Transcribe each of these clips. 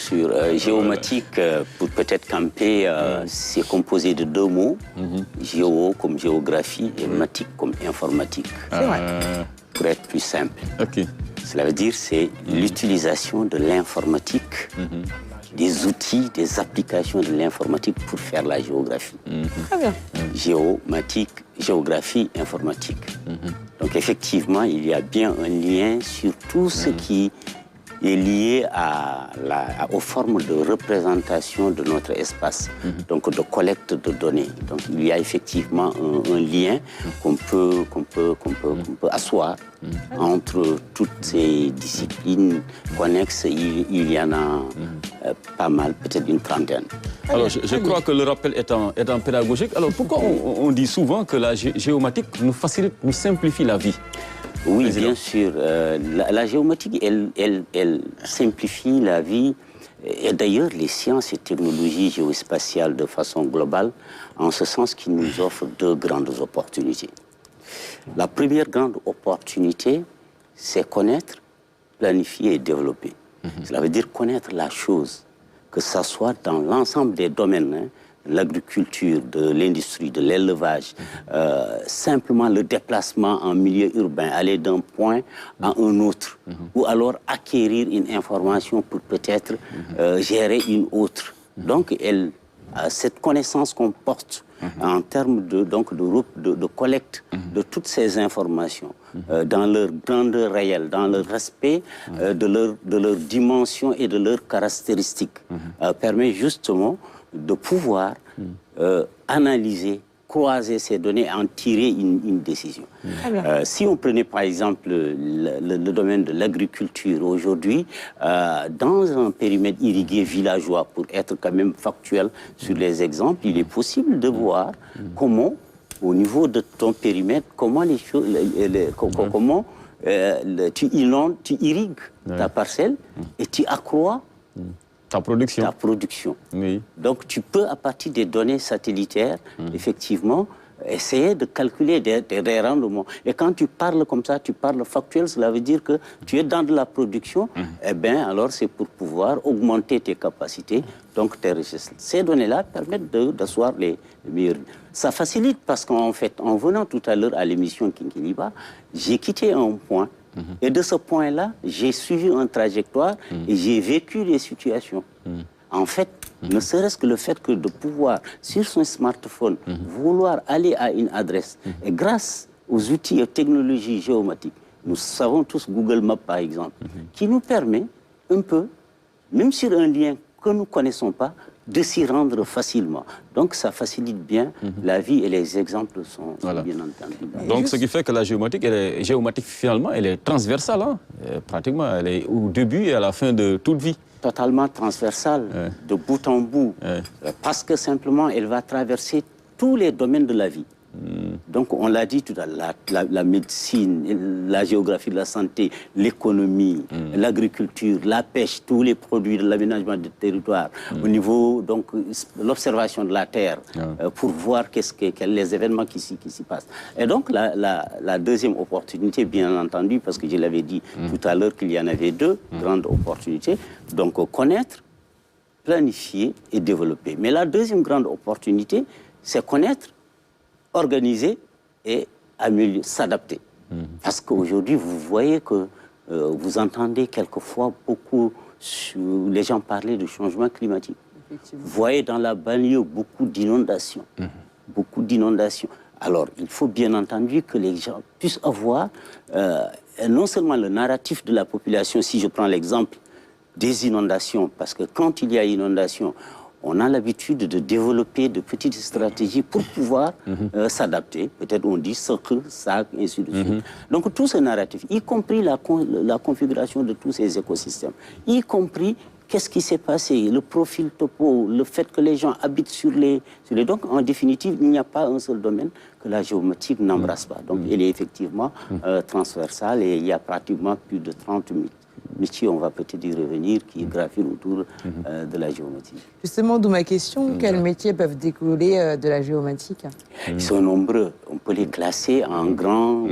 sûr. Géomatique, pour peut-être camper, c'est composé de deux mots. Géo comme géographie et matique comme informatique. C'est vrai. Pour être plus simple. Ok. Cela veut dire c'est l'utilisation de l'informatique, des outils, des applications de l'informatique pour faire la géographie. Très bien. Géomatique, géographie, informatique. Donc effectivement, il y a bien un lien sur tout ce qui est lié aux formes de représentation de notre espace, donc de collecte de données. Donc il y a effectivement un lien qu'on peut asseoir entre toutes ces disciplines connexes. Il y en a pas mal, peut-être une trentaine. Alors je crois que le rappel étant pédagogique, alors pourquoi on dit souvent que la géomatique nous facilite, nous simplifie la vie? Oui, Président. bien sûr. La géomatique, elle simplifie la vie. Et d'ailleurs, les sciences et technologies géospatiales de façon globale, en ce sens qu'ils nous offrent deux grandes opportunités. La première grande opportunité, c'est connaître, planifier et développer. Cela veut dire connaître la chose, que ça soit dans l'ensemble des domaines, l'agriculture, de l'industrie, de l'élevage, simplement le déplacement en milieu urbain, aller d'un point à un autre, ou alors acquérir une information pour peut-être gérer une autre. Donc, cette connaissance qu'on porte en termes de collecte de toutes ces informations, dans leur grandeur réelle, dans le respect de leur dimension et de leurs caractéristiques, permet justement de pouvoir analyser, croiser ces données et en tirer une décision. Si on prenait par exemple le domaine de l'agriculture aujourd'hui, dans un périmètre irrigué villageois, pour être quand même factuel sur les exemples, il est possible de voir comment, au niveau de ton périmètre, comment les choses, comment tu inondes, tu irrigues ta parcelle et tu accrois ta production. Oui. Donc tu peux, à partir des données satellitaires, effectivement, essayer de calculer des rendements. Et quand tu parles comme ça, tu parles factuel, cela veut dire que tu es dans de la production, eh bien alors c'est pour pouvoir augmenter tes capacités, donc tes richesses. Ces données-là permettent d'asseoir les meilleurs. Ça facilite parce qu'en fait, en venant tout à l'heure à l'émission Kinkiliba, j'ai quitté un point. Et de ce point-là, j'ai suivi une trajectoire et j'ai vécu des situations. En fait, ne serait-ce que le fait que de pouvoir, sur son smartphone, vouloir aller à une adresse, et grâce aux outils et aux technologies géomatiques, nous savons tous Google Maps par exemple, qui nous permet un peu, même sur un lien que nous ne connaissons pas, de s'y rendre facilement. Donc ça facilite bien la vie et les exemples sont bien entendu. Donc ce qui fait que la géomatique, finalement, elle est transversale, hein? Pratiquement, elle est au début et à la fin de toute vie. Totalement transversale, de bout en bout, parce que simplement elle va traverser tous les domaines de la vie. Donc on l'a dit tout à l'heure, la médecine, la géographie de la santé, l'économie, l'agriculture, la pêche, tous les produits de l'aménagement du territoire, au niveau donc l'observation de la terre, pour voir les événements qui s'y passent. Et donc la deuxième opportunité, bien entendu, parce que je l'avais dit tout à l'heure qu'il y en avait deux grandes opportunités, donc connaître, planifier et développer. Mais la deuxième grande opportunité, c'est connaître, organiser et s'adapter. Parce qu'aujourd'hui, vous voyez que vous entendez quelquefois beaucoup les gens parler de changement climatique. Vous voyez dans la banlieue beaucoup d'inondations. Beaucoup d'inondations. Alors, il faut bien entendu que les gens puissent avoir non seulement le narratif de la population, si je prends l'exemple des inondations, parce que quand il y a inondation, on a l'habitude de développer de petites stratégies pour pouvoir s'adapter. Peut-être on dit sac, ainsi de suite. Donc tout ce narratif, y compris la configuration de tous ces écosystèmes, y compris qu'est-ce qui s'est passé, le profil topo, le fait que les gens habitent sur les... Donc en définitive, il n'y a pas un seul domaine que la géomatique n'embrasse pas. Donc elle est effectivement transversale et il y a pratiquement plus de 30 000 métier, on va peut-être y revenir, qui gravitent autour de la géomatique. Justement, d'où ma question, quels métiers peuvent découler de la géomatique? Ils sont nombreux. On peut les classer en grands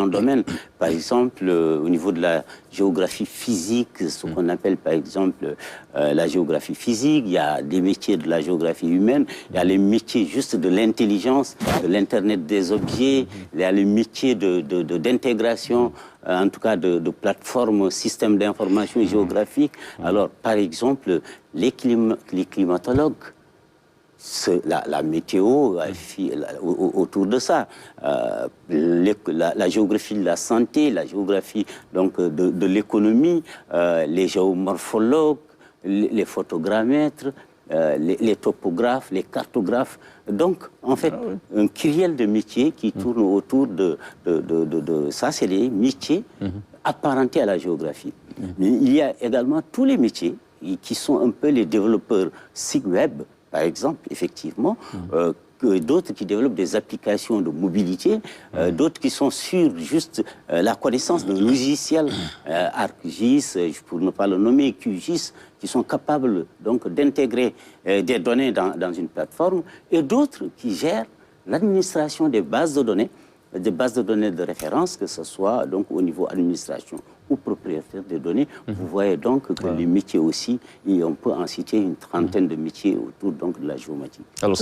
domaines. Par exemple, au niveau de la géographie physique, ce qu'on appelle par exemple la géographie physique, il y a des métiers de la géographie humaine, il y a les métiers juste de l'intelligence, de l'Internet des objets, il y a les métiers d'intégration, en tout cas de plateformes, systèmes d'information géographique. Alors, par exemple, les climatologues, la météo autour de ça, la géographie de la santé, la géographie donc, de l'économie, les géomorphologues, les photogrammètres, les topographes, les cartographes. Donc, en fait, un kyrielle de métiers qui tourne autour de ça, c'est des métiers apparentés à la géographie. Mais il y a également tous les métiers qui sont un peu les développeurs sites web, par exemple, effectivement, d'autres qui développent des applications de mobilité, d'autres qui sont sur juste la connaissance de logiciels, ArcGIS, pour ne pas le nommer, QGIS, qui sont capables donc d'intégrer des données dans une plateforme, et d'autres qui gèrent l'administration des bases de données de référence, que ce soit donc au niveau administration ou propriétaire des données. Vous voyez donc que les métiers aussi, et on peut en citer une trentaine de métiers autour donc de la géomatique. Alors,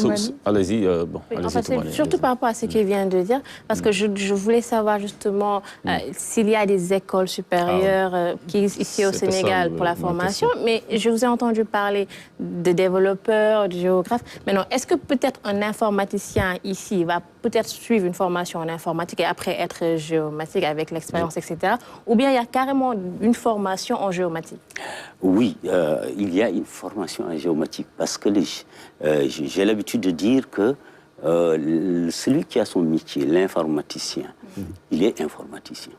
allez-y. En fait, c'est surtout par rapport à ce qu'il vient de dire, parce que je voulais savoir justement s'il y a des écoles supérieures ici au Sénégal pour la formation, mais je vous ai entendu parler de développeurs, de géographes. Maintenant, est-ce que peut-être un informaticien ici va peut-être suivre une formation en informatique et après être géomatique avec l'expérience, etc. Ou bien il y a carrément une formation en géomatique? Oui, il y a une formation en géomatique parce que j'ai l'habitude de dire que celui qui a son métier, l'informaticien, il est informaticien.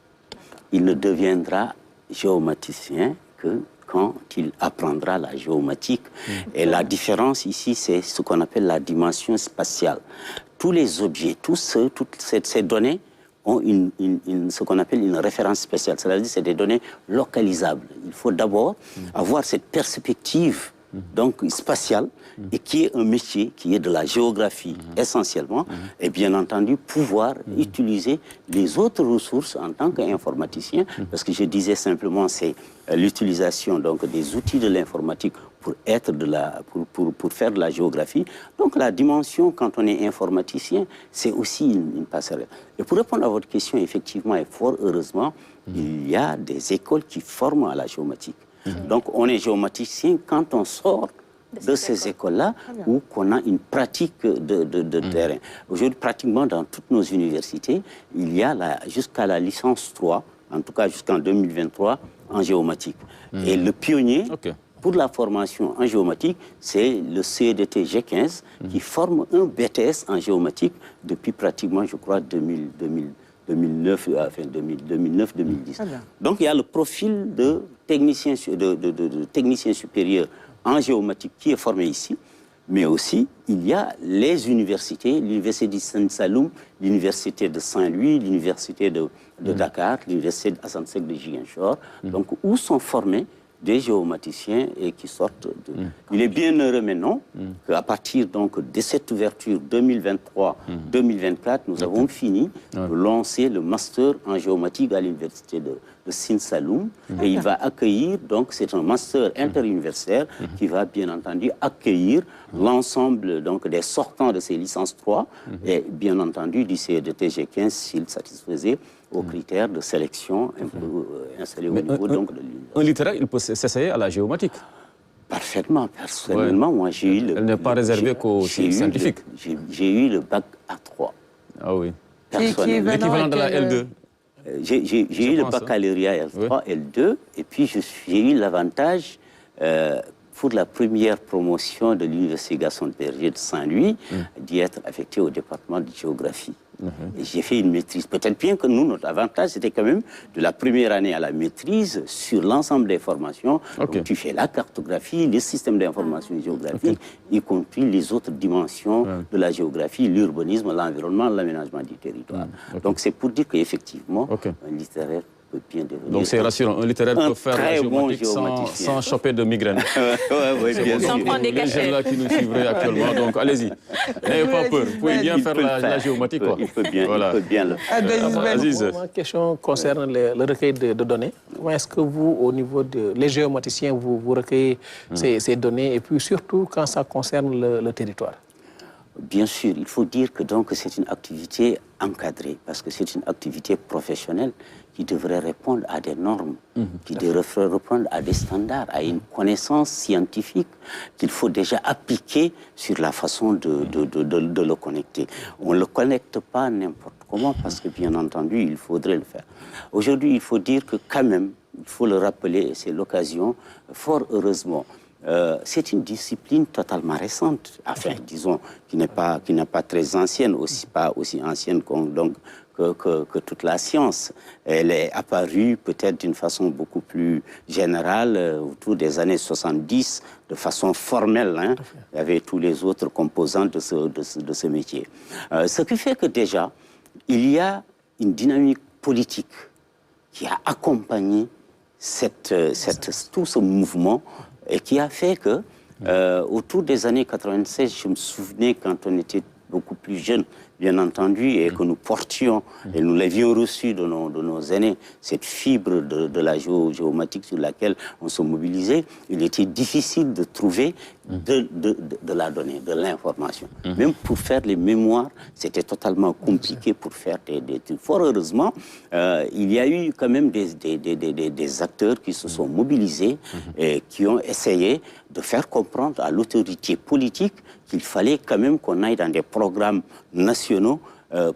Il ne deviendra géomaticien que quand il apprendra la géomatique. Et la différence ici, c'est ce qu'on appelle la dimension spatiale. Tous les objets, toutes ces données ont ce qu'on appelle une référence spatiale. C'est-à-dire que c'est des données localisables. Il faut d'abord avoir cette perspective donc spatiale, et qui est un métier qui est de la géographie essentiellement, et bien entendu pouvoir utiliser les autres ressources en tant qu'informaticien, parce que je disais simplement c'est l'utilisation donc des outils de l'informatique pour faire de la géographie. Donc la dimension quand on est informaticien, c'est aussi une passerelle. Et pour répondre à votre question, effectivement et fort heureusement, il y a des écoles qui forment à la géomatique. Donc on est géomaticien quand on sort de ces écoles-là ou qu'on a une pratique de terrain. Aujourd'hui, pratiquement dans toutes nos universités, il y a jusqu'à la licence 3, en tout cas jusqu'en 2023, en géomatique. Et le pionnier pour la formation en géomatique, c'est le CEDT G15 qui forme un BTS en géomatique depuis pratiquement, je crois, 2009-2010. Donc il y a le profil de technicien supérieur en géomatique qui est formé ici, mais aussi il y a les universités, l'université de Saint-Saloum, l'université de Saint-Louis, l'université de Dakar, l'université d'Assane Seck de Ziguinchor, donc où sont formés des géomaticiens et qui sortent de... Il est bien heureux maintenant qu'à partir donc, de cette ouverture 2023-2024, nous avons fini de lancer le master en géomatique à l'université de Sine-Saloum. Et il va accueillir, donc c'est un master interuniversitaire qui va bien entendu accueillir l'ensemble donc, des sortants de ces licences 3 et bien entendu du CEDT G15 s'il satisfaisait aux critères de sélection installés au niveau donc, de l'université. Un littéraire, il peut s'essayer à la géomatique? Parfaitement. Personnellement, moi j'ai eu le... Elle n'est pas réservée qu'aux scientifiques. J'ai eu le bac A3. Ah oui. L'équivalent de la L2. J'ai eu le baccalauréat L3, L2, et puis j'ai eu l'avantage, pour la première promotion de l'Université Gaston Berger de Saint-Louis, d'y être affecté au département de géographie. Et j'ai fait une maîtrise. Peut-être bien que nous, notre avantage, c'était quand même de la première année à la maîtrise sur l'ensemble des formations. Donc, tu fais la cartographie, les systèmes d'information géographique, y compris les autres dimensions de la géographie, l'urbanisme, l'environnement, l'aménagement du territoire. Donc c'est pour dire qu'effectivement, un littéraire peut bien devenir... Donc c'est rassurant, un littéraire peut faire la géomatique bon sans choper de migraine. Oui, bien sûr. Les gens là qui nous suivraient actuellement, donc allez-y. N'ayez pas peur, vous pouvez bien faire la géomatique. Il peut bien le faire. Ma question concerne le recueil de données. Comment est-ce que vous, au niveau les géomaticiens, vous recueillez ces données, et puis surtout quand ça concerne le territoire? Bien sûr, il faut dire que c'est une activité encadrée, parce que c'est une activité professionnelle qui devrait répondre à des normes, qui devrait répondre à des standards, à une connaissance scientifique qu'il faut déjà appliquer sur la façon de le connecter. On ne le connecte pas n'importe comment, parce que bien entendu, il faudrait le faire. Aujourd'hui, il faut dire que quand même, il faut le rappeler, et c'est l'occasion, fort heureusement, c'est une discipline totalement récente, enfin, disons, qui n'est pas très ancienne, pas aussi ancienne que toute la science. Elle est apparue peut-être d'une façon beaucoup plus générale autour des années 70, de façon formelle. Hein. Il y avait tous les autres composants de ce métier. Ce qui fait que déjà, il y a une dynamique politique qui a accompagné tout ce mouvement, et qui a fait que, autour des années 96, je me souvenais quand on était beaucoup plus jeunes, bien entendu, et que nous portions, et nous l'avions reçu de nos aînés, cette fibre de la géomatique sur laquelle on se mobilisait, il était difficile de trouver de la donnée, de l'information. Même pour faire les mémoires, c'était totalement compliqué pour faire des trucs. Fort heureusement, il y a eu quand même des acteurs qui se sont mobilisés et qui ont essayé de faire comprendre à l'autorité politique qu'il fallait quand même qu'on aille dans des programmes nationaux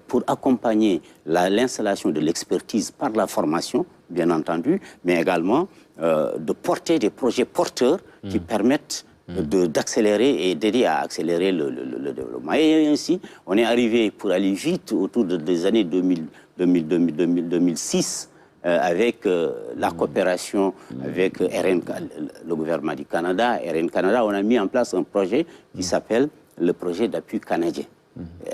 pour accompagner l'installation de l'expertise par la formation, bien entendu, mais également de porter des projets porteurs qui permettent d'accélérer et d'aider à accélérer le développement. Et ainsi, on est arrivé, pour aller vite, autour des années 2006, avec la coopération avec le gouvernement du Canada, RN Canada, on a mis en place un projet qui s'appelle le projet d'appui canadien.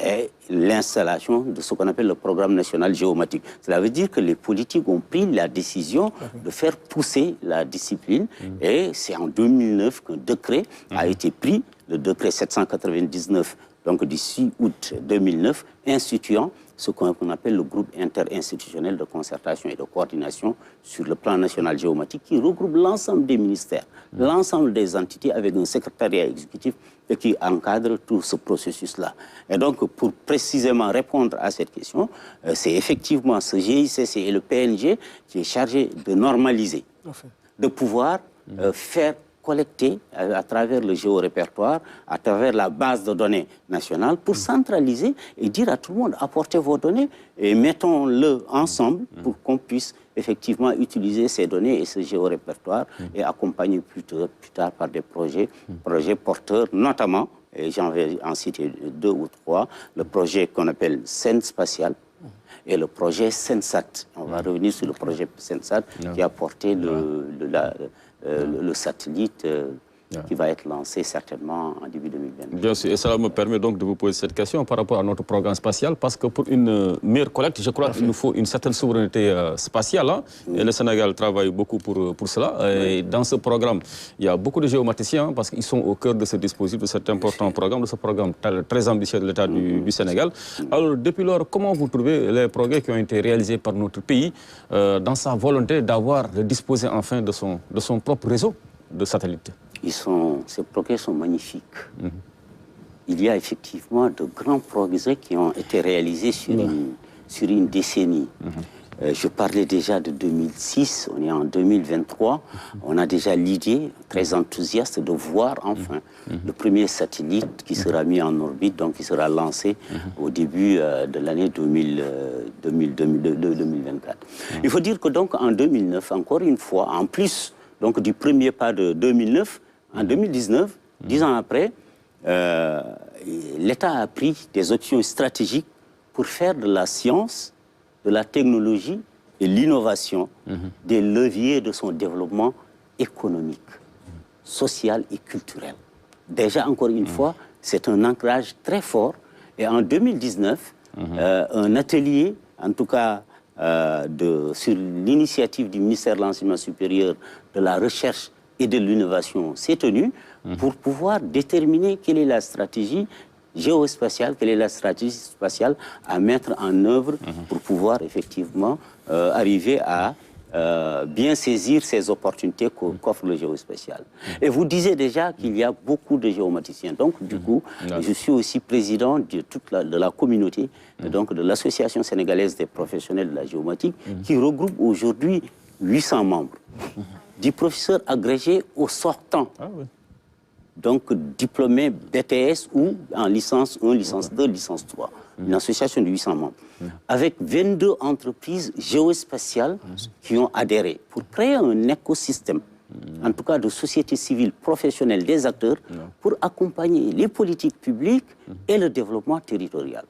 Et l'installation de ce qu'on appelle le programme national géomatique. Cela veut dire que les politiques ont pris la décision de faire pousser la discipline, et c'est en 2009 qu'un décret a été pris, le décret 799, donc du 6 août 2009, instituant ce qu'on appelle le groupe interinstitutionnel de concertation et de coordination sur le plan national géomatique, qui regroupe l'ensemble des ministères, l'ensemble des entités, avec un secrétariat exécutif et qui encadre tout ce processus-là. Et donc, pour précisément répondre à cette question, c'est effectivement ce GICC et le PNG qui est chargé de normaliser, de pouvoir faire collecter à travers le géorépertoire, à travers la base de données nationale, pour centraliser et dire à tout le monde, apportez vos données et mettons-le ensemble pour qu'on puisse effectivement utiliser ces données et ce géorépertoire et accompagner plus tard par des projets porteurs, notamment, et j'en vais en citer 2 ou 3, le projet qu'on appelle Scène Spatiale et le projet Sensat. On va revenir sur le projet Sensat qui a porté le satellite qui va être lancé certainement en début 2020. Bien sûr, et cela me permet donc de vous poser cette question par rapport à notre programme spatial, parce que pour une meilleure collecte, je crois qu'il nous faut une certaine souveraineté spatiale, hein, et le Sénégal travaille beaucoup pour cela. Et dans ce programme, il y a beaucoup de géomaticiens, parce qu'ils sont au cœur de ce dispositif, de cet important programme, de ce programme très ambitieux de l'État du Sénégal. Alors, depuis lors, comment vous trouvez les progrès qui ont été réalisés par notre pays dans sa volonté de disposer enfin de son propre réseau de satellites? Ces progrès sont magnifiques. Il y a effectivement de grands progrès qui ont été réalisés sur une décennie. Je parlais déjà de 2006, on est en 2023. On a déjà l'idée, très enthousiaste, de voir enfin le premier satellite qui sera mis en orbite, donc qui sera lancé au début de l'année 2024. Il faut dire que donc en 2009, encore une fois, en plus donc du premier pas de 2009, en 2019, 10 ans après, l'État a pris des options stratégiques pour faire de la science, de la technologie et l'innovation des leviers de son développement économique, social et culturel. Déjà, encore une fois, c'est un ancrage très fort. Et en 2019, un atelier, en tout cas sur l'initiative du ministère de l'Enseignement supérieur, de la Recherche et de l'Innovation s'est tenue pour pouvoir déterminer quelle est la stratégie géospatiale, quelle est la stratégie spatiale à mettre en œuvre pour pouvoir effectivement arriver à bien saisir ces opportunités qu'offre le géospatial. Et vous disiez déjà qu'il y a beaucoup de géomaticiens. Donc, du coup, je suis aussi président de la communauté, donc de l'Association sénégalaise des professionnels de la géomatique, qui regroupe aujourd'hui 800 membres, du professeur agrégé au sortant. Donc diplômés BTS ou en licence 1, licence 2, licence 3. Une association de 800 membres. Avec 22 entreprises géospatiales qui ont adhéré pour créer un écosystème, en tout cas de société civile professionnelle des acteurs, pour accompagner les politiques publiques et le développement territorial.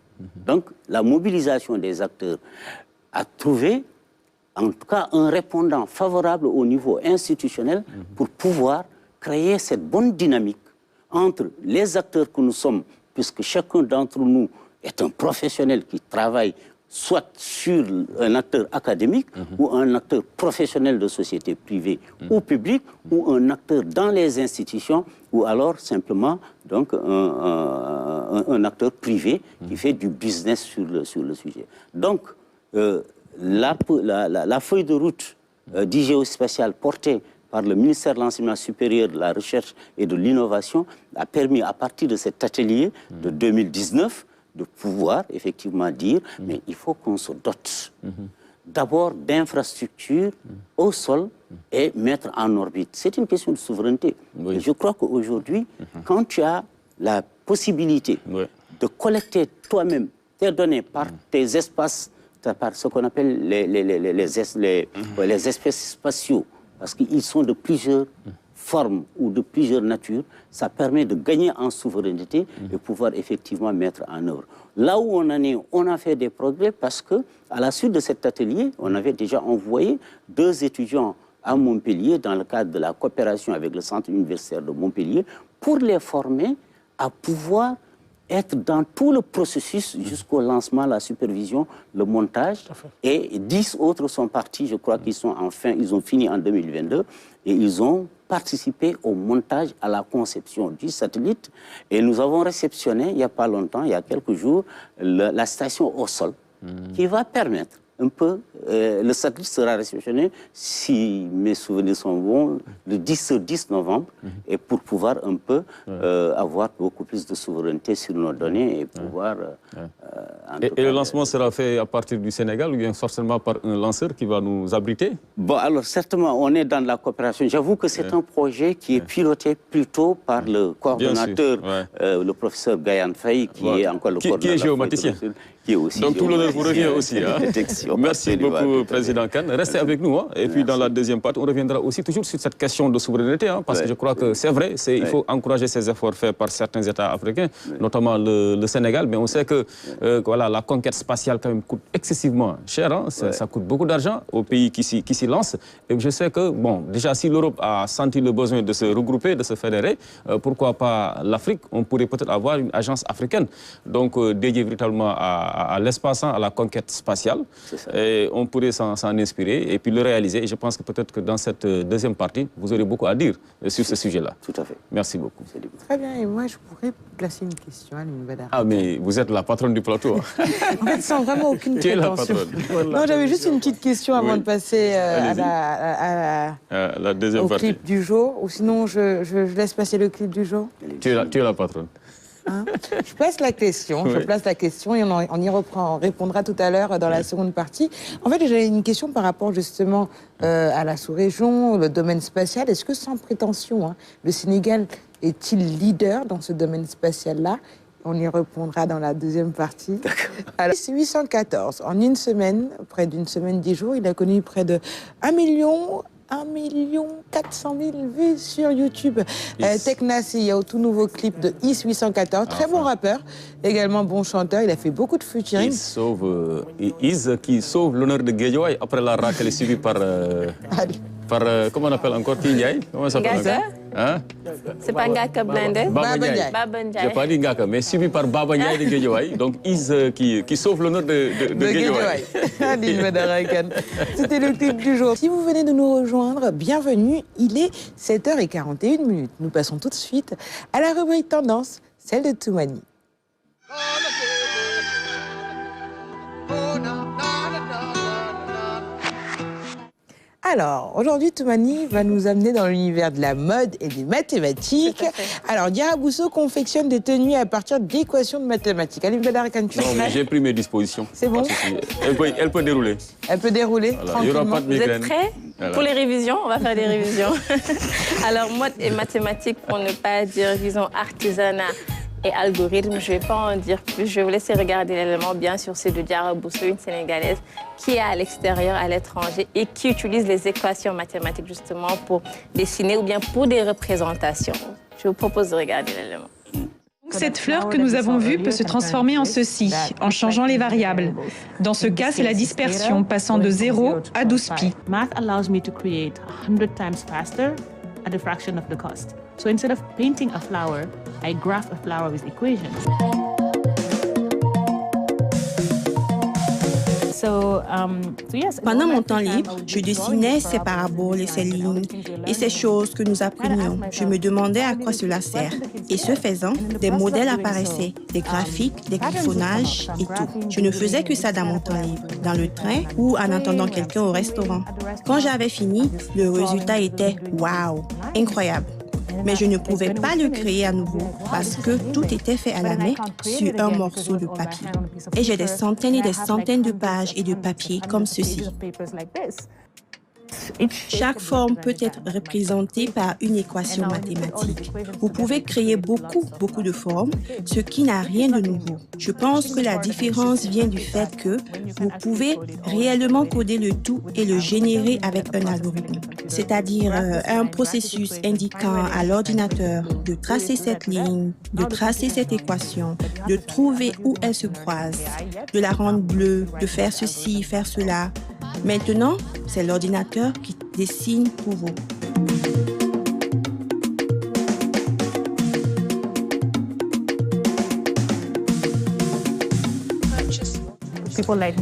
Donc la mobilisation des acteurs a trouvé en tout cas un répondant favorable au niveau institutionnel pour pouvoir créer cette bonne dynamique entre les acteurs que nous sommes, puisque chacun d'entre nous est un professionnel qui travaille soit sur un acteur académique ou un acteur professionnel de société privée ou publique ou un acteur dans les institutions ou alors simplement donc, un acteur privé qui fait du business sur le sujet. Donc, la feuille de route du géospatial portée par le ministère de l'Enseignement supérieur, de la Recherche et de l'Innovation a permis, à partir de cet atelier de 2019, de pouvoir effectivement dire mais il faut qu'on se dote d'abord d'infrastructures au sol et mettre en orbite. C'est une question de souveraineté. Et je crois qu'aujourd'hui, quand tu as la possibilité de collecter toi-même tes données par tes espaces, par ce qu'on appelle les espaces spatiaux, parce qu'ils sont de plusieurs formes ou de plusieurs natures, ça permet de gagner en souveraineté et pouvoir effectivement mettre en œuvre. Là où on en est, on a fait des progrès parce que, à la suite de cet atelier, on avait déjà envoyé 2 étudiants à Montpellier dans le cadre de la coopération avec le Centre universitaire de Montpellier pour les former à pouvoir être dans tout le processus jusqu'au lancement, la supervision, le montage. Et 10 autres sont partis, je crois qu'ils sont ils ont fini en 2022 et ils ont participé au montage, à la conception du satellite. Et nous avons réceptionné, il n'y a pas longtemps, il y a quelques jours, la station au sol qui va permettre un peu, le satellite sera réceptionné, si mes souvenirs sont bons, le 10 novembre, et pour pouvoir un peu avoir beaucoup plus de souveraineté sur nos données et pouvoir... Et le lancement sera fait à partir du Sénégal ou bien forcément par un lanceur qui va nous abriter? Bon, alors certainement, on est dans la coopération. J'avoue que c'est un projet qui est piloté plutôt par le coordonnateur, le professeur Gayan Faye, qui est encore le coordonnateur. Qui est géomaticien. Qui est aussi donc tout l'honneur vous revient aussi. Hein. Merci beaucoup, Président Kane. Restez avec nous. Hein. Et puis dans la deuxième partie, on reviendra aussi toujours sur cette question de souveraineté, hein, parce que je crois que c'est vrai, il faut encourager ces efforts faits par certains États africains, notamment le Sénégal. Mais on sait que voilà, la conquête spatiale quand même coûte excessivement cher. Hein. Ça coûte beaucoup d'argent aux pays qui s'y lancent. Et je sais que, bon, déjà si l'Europe a senti le besoin de se regrouper, de se fédérer, pourquoi pas l'Afrique? On pourrait peut-être avoir une agence africaine, donc dédiée véritablement à l'espace, à la conquête spatiale. Et on pourrait s'en inspirer et puis le réaliser. Et je pense que peut-être que dans cette deuxième partie, vous aurez beaucoup à dire sur ce sujet-là. Tout à fait. Merci beaucoup. Très bien. Et moi, je pourrais placer une question à Mbada. Ah, mais vous êtes la patronne du plateau. En fait, sans vraiment aucune prétention. Tu es la patronne. Non, j'avais juste une petite question avant de passer à la deuxième partie. Clip du jour. Ou sinon, je laisse passer le clip du jour. Tu es la patronne. Hein? Je place la question, et on y répondra tout à l'heure dans la seconde partie. En fait, j'ai une question par rapport justement à la sous-région, le domaine spatial. Est-ce que sans prétention, hein, le Sénégal est-il leader dans ce domaine spatial-là? On y répondra dans la deuxième partie. Alors, 814, en une semaine, près d'une semaine, 10 jours, il a connu près de 1 400 000 vues sur YouTube. Teknassi, il y a un tout nouveau clip de Is 814, très bon rappeur, également bon chanteur, il a fait beaucoup de featuring. Is qui sauve l'honneur de Guédiawaye après la raclée suivie par comment on appelle encore Kindiaye? Comment ça s'appelle? Hein? C'est pas Ngaka Blindé? Baba Ndiaye. Je n'ai pas dit Ngaka, mais suivi par Baba Ndiaye de Guédiawaye. Donc, qui sauve l'honneur de Guédiawaye. C'était le clip du jour. Si vous venez de nous rejoindre, bienvenue. Il est 7h41. Nous passons tout de suite à la rubrique Tendance, celle de Toumani. Alors, aujourd'hui, Toumani va nous amener dans l'univers de la mode et des mathématiques. Alors, Diarra Bousso confectionne des tenues à partir d'équations de mathématiques. Alim Bedarakan, tu Non, mais j'ai pris mes dispositions. C'est bon? Elle peut dérouler. Elle peut dérouler, voilà. Il n'y aura pas de migraine. Vous êtes prêts voilà. Pour les révisions? On va faire des révisions. Alors, mode et mathématiques, pour ne pas dire, disons, artisanat et algorithme, je ne vais pas en dire plus. Je vais vous laisser regarder l'élément. Bien sûr, c'est de Diarra Bousso, une Sénégalaise qui est à l'extérieur, à l'étranger et qui utilise les équations mathématiques justement pour dessiner ou bien pour des représentations. Je vous propose de regarder l'élément. Cette fleur que nous avons vue peut se transformer en ceci, en changeant les variables. Dans ce cas, c'est la dispersion, passant de 0 à 12 pi. Math allows me to create 100 times faster at a fraction of the cost. So instead of painting a flower, I graph a flower with equations. Pendant mon temps libre, je dessinais ces paraboles et ces lignes et ces choses que nous apprenions. Je me demandais à quoi cela sert. Et ce faisant, des modèles apparaissaient, des graphiques, des griffonnages et tout. Je ne faisais que ça dans mon temps libre, dans le train ou en attendant quelqu'un au restaurant. Quand j'avais fini, le résultat était « waouh », incroyable. Mais je ne pouvais pas le créer à nouveau parce que tout était fait à la main sur un morceau de papier. Et j'ai des centaines et des centaines de pages et de papier comme ceci. Chaque forme peut être représentée par une équation mathématique. Vous pouvez créer beaucoup de formes, ce qui n'a rien de nouveau. Je pense que la différence vient du fait que vous pouvez réellement coder le tout et le générer avec un algorithme. C'est-à-dire un processus indiquant à l'ordinateur de tracer cette ligne, de tracer cette équation, de trouver où elle se croise, de la rendre bleue, de faire ceci, faire cela. Maintenant, c'est l'ordinateur qui dessine pour vous.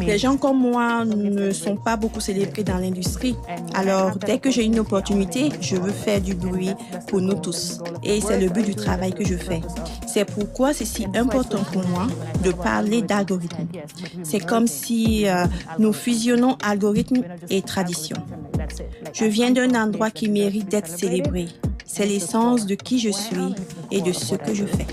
Les gens comme moi ne sont pas beaucoup célébrés dans l'industrie. Alors, dès que j'ai une opportunité, je veux faire du bruit pour nous tous. Et c'est le but du travail que je fais. C'est pourquoi c'est si important pour moi de parler d'algorithme. C'est comme si nous fusionnons algorithme et tradition. Je viens d'un endroit qui mérite d'être célébré. C'est l'essence de qui je suis et de ce que je fais.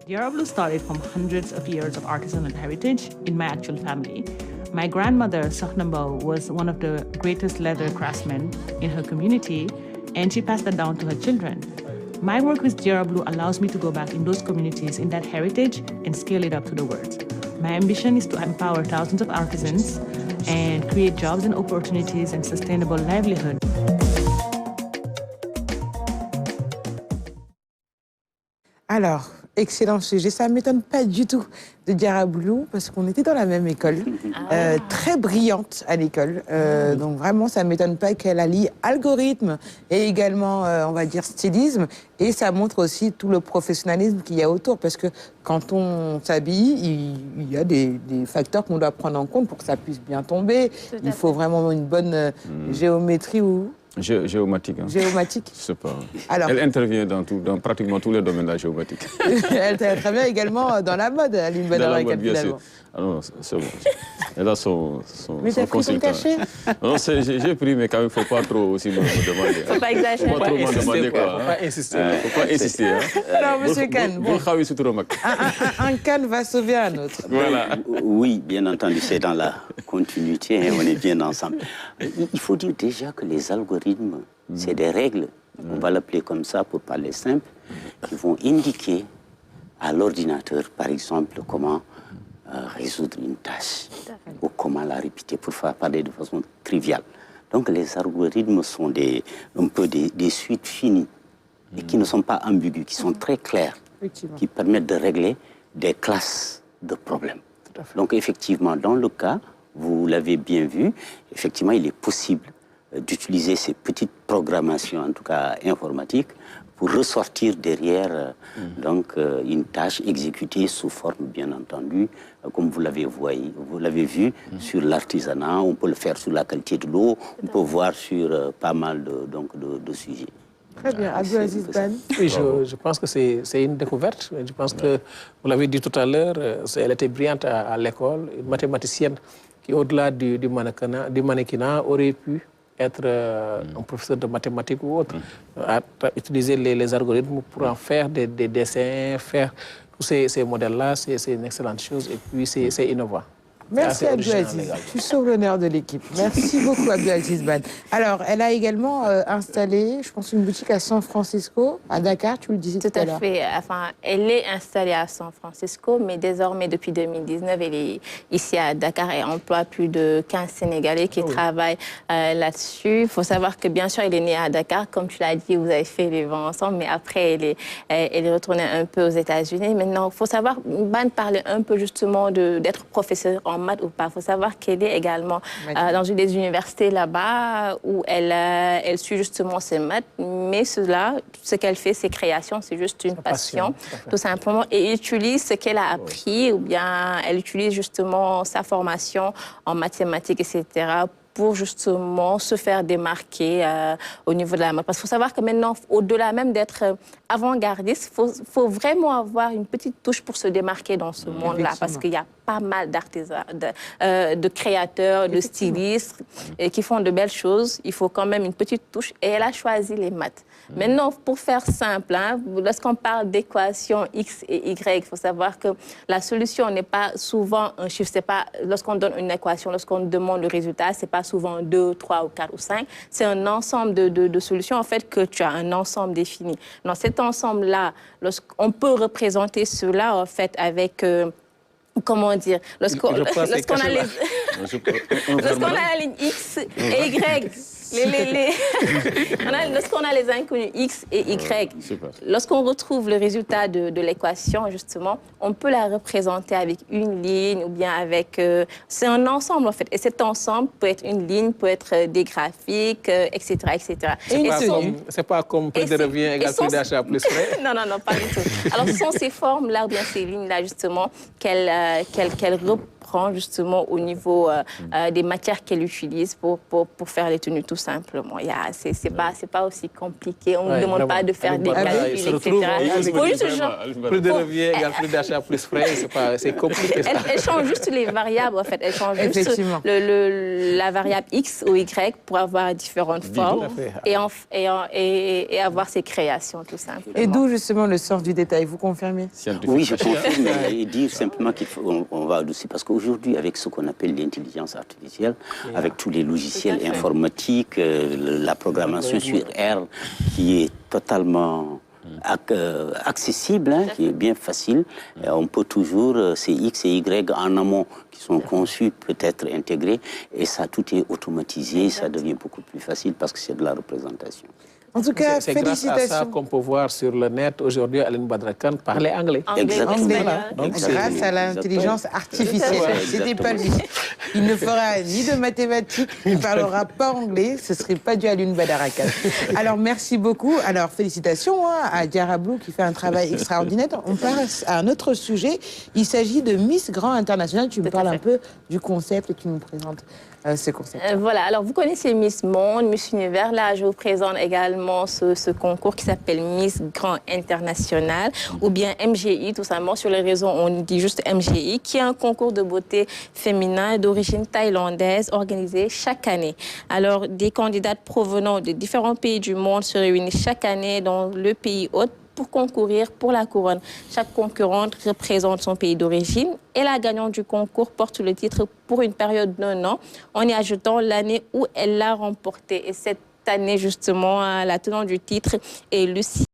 Diarra Blue started from hundreds of years of artisanal heritage in my actual family. My grandmother, Sohnamba, was one of the greatest leather craftsmen in her community, and she passed that down to her children. My work with Diarra Blue allows me to go back in those communities, in that heritage, and scale it up to the world. My ambition is to empower thousands of artisans and create jobs and opportunities and sustainable livelihood. Alors, excellent sujet. Ça ne m'étonne pas du tout de Diarra Blue parce qu'on était dans la même école, très brillante à l'école. Donc vraiment, ça ne m'étonne pas qu'elle allie algorithme et également, on va dire, stylisme. Et ça montre aussi tout le professionnalisme qu'il y a autour parce que quand on s'habille, il y a des facteurs qu'on doit prendre en compte pour que ça puisse bien tomber. Il faut vraiment une bonne géométrie ou... Géomatique. Hein. Géomatique. Je sais pas. Alors, elle intervient dans pratiquement tous les domaines de la géomatique. Elle intervient également dans la mode, Aline Badara, bien sûr. Ah non, c'est bon. Elle a son mais t'as pris ton cachet? Non, j'ai pris, mais quand même, il ne faut pas trop aussi me demander. Il ne faut pas exagérer. Il ne faut pas trop me demander quoi. Il ne faut pas insister. Il ne faut pas insister. Non, monsieur Kane, un Kane va sauver un autre. Voilà. Oui, bien entendu, c'est dans la continuité, on est bien ensemble. Il faut dire déjà que les algorithmes, c'est des règles, on va l'appeler comme ça pour parler simple, qui vont indiquer à l'ordinateur, par exemple, comment résoudre une tâche ou comment la répéter pour faire parler de façon triviale. Donc les algorithmes sont un peu des suites finies et qui ne sont pas ambigus, qui sont très clairs, qui permettent de régler des classes de problèmes. Donc effectivement, dans le cas, vous l'avez bien vu, effectivement, il est possible d'utiliser ces petites programmations, en tout cas informatiques, pour ressortir derrière une tâche exécutée sous forme, bien entendu, comme vous l'avez vu, sur l'artisanat, on peut le faire sur la qualité de l'eau, on peut voir sur pas mal de sujets. Très bien. Abdelaziz Ban. Oui, je pense que c'est une découverte. Je pense que, vous l'avez dit tout à l'heure, elle était brillante à l'école, une mathématicienne qui, au-delà du mannequinat, aurait pu être un professeur de mathématiques ou autre, utiliser les algorithmes pour en faire des dessins, faire tous ces modèles-là, c'est une excellente chose et puis c'est innovant. Merci Abdelaziz, tu sauves l'honneur de l'équipe. Merci beaucoup Abdelaziz Ban. Alors, elle a également installé, je pense, une boutique à San Francisco, à Dakar, tu le disais tout à l'heure. Tout à fait. Enfin, elle est installée à San Francisco, mais désormais, depuis 2019, elle est ici à Dakar et emploie plus de 15 Sénégalais qui travaillent là-dessus. Il faut savoir que, bien sûr, elle est née à Dakar. Comme tu l'as dit, vous avez fait les vents ensemble, mais après, elle est retournée un peu aux États-Unis. Maintenant, il faut savoir, Ban parlait un peu justement d'être professeur en maths ou pas. Il faut savoir qu'elle est également dans une des universités là-bas où elle suit justement ses maths, mais ce qu'elle fait, ses créations, c'est juste une passion, tout simplement, et utilise ce qu'elle a appris ou bien elle utilise justement sa formation en mathématiques, etc., pour justement se faire démarquer au niveau de la mode. Parce qu'il faut savoir que maintenant, au-delà même d'être avant-gardiste, il faut vraiment avoir une petite touche pour se démarquer dans ce monde-là. Parce qu'il y a pas mal d'artisans, de créateurs, de stylistes qui font de belles choses. Il faut quand même une petite touche. Et elle a choisi les maths. Maintenant, pour faire simple, lorsqu'on parle d'équation X et Y, il faut savoir que la solution n'est pas souvent un chiffre. C'est pas, lorsqu'on donne une équation, lorsqu'on demande le résultat, c'est pas souvent 2, 3 ou 4 ou 5. C'est un ensemble de solutions, en fait, que tu as un ensemble défini. Dans cet ensemble-là, on peut représenter cela, en fait, avec... comment dire, lorsqu'on a la ligne X et Y, lorsqu'on a les inconnus X et Y, lorsqu'on retrouve le résultat de l'équation, justement, on peut la représenter avec une ligne ou bien avec... c'est un ensemble, en fait. Et cet ensemble peut être une ligne, peut être des graphiques, etc., etc. C'est pas comme prix de revient égale prix d'achat plus frais. Non, pas du tout. Alors, ce sont ces formes-là ou bien ces lignes-là, justement, qu'elle reprend justement au niveau des matières qu'elle utilise pour faire les tenues, tout simplement. C'est pas aussi compliqué. On ne demande pas de faire des calculs, etc. Prix de revient égale prix d'achat plus frais, c'est compliqué. Elle change juste les variables, en fait. Elle change juste la variable X ou Y pour avoir différentes formes et avoir ses créations, tout simplement. Et d'où justement le sens du détail, vous confirmez? Oui, je confirme et dire simplement qu'on va adoucir parce qu'aujourd'hui, avec ce qu'on appelle l'intelligence artificielle, avec tous les logiciels informatiques, la programmation sur R qui est totalement accessible, qui est bien facile, on peut toujours, ces X et Y en amont qui sont conçus, peut-être intégrés, et ça, tout est automatisé, ça devient beaucoup plus facile parce que c'est de la représentation. En tout cas, c'est félicitations. grâce à ça qu'on peut voir sur le net aujourd'hui Aline Badara Kane parler anglais. Donc, grâce à l'intelligence artificielle. C'était pas lui. Il ne fera ni de mathématiques, il ne parlera pas anglais. Ce ne serait pas dû à Aline Badara Kane. Alors, merci beaucoup. Alors, félicitations à Diarra Blue qui fait un travail extraordinaire. On passe à un autre sujet. Il s'agit de Miss Grand International. Tu me parles un peu du concept et tu nous présentes ce concept. Voilà. Alors, vous connaissez Miss Monde, Miss Univers. Là, je vous présente également ce concours qui s'appelle Miss Grand International ou bien MGI, tout simplement. Sur les réseaux, on dit juste MGI, qui est un concours de beauté féminin d'origine thaïlandaise organisé chaque année. Alors, des candidates provenant de différents pays du monde se réunissent chaque année dans le pays hôte pour concourir pour la couronne. Chaque concurrente représente son pays d'origine et la gagnante du concours porte le titre pour une période d'1 an en y ajoutant l'année où elle l'a remporté. Et cette année, justement, la tenante du titre est Lucie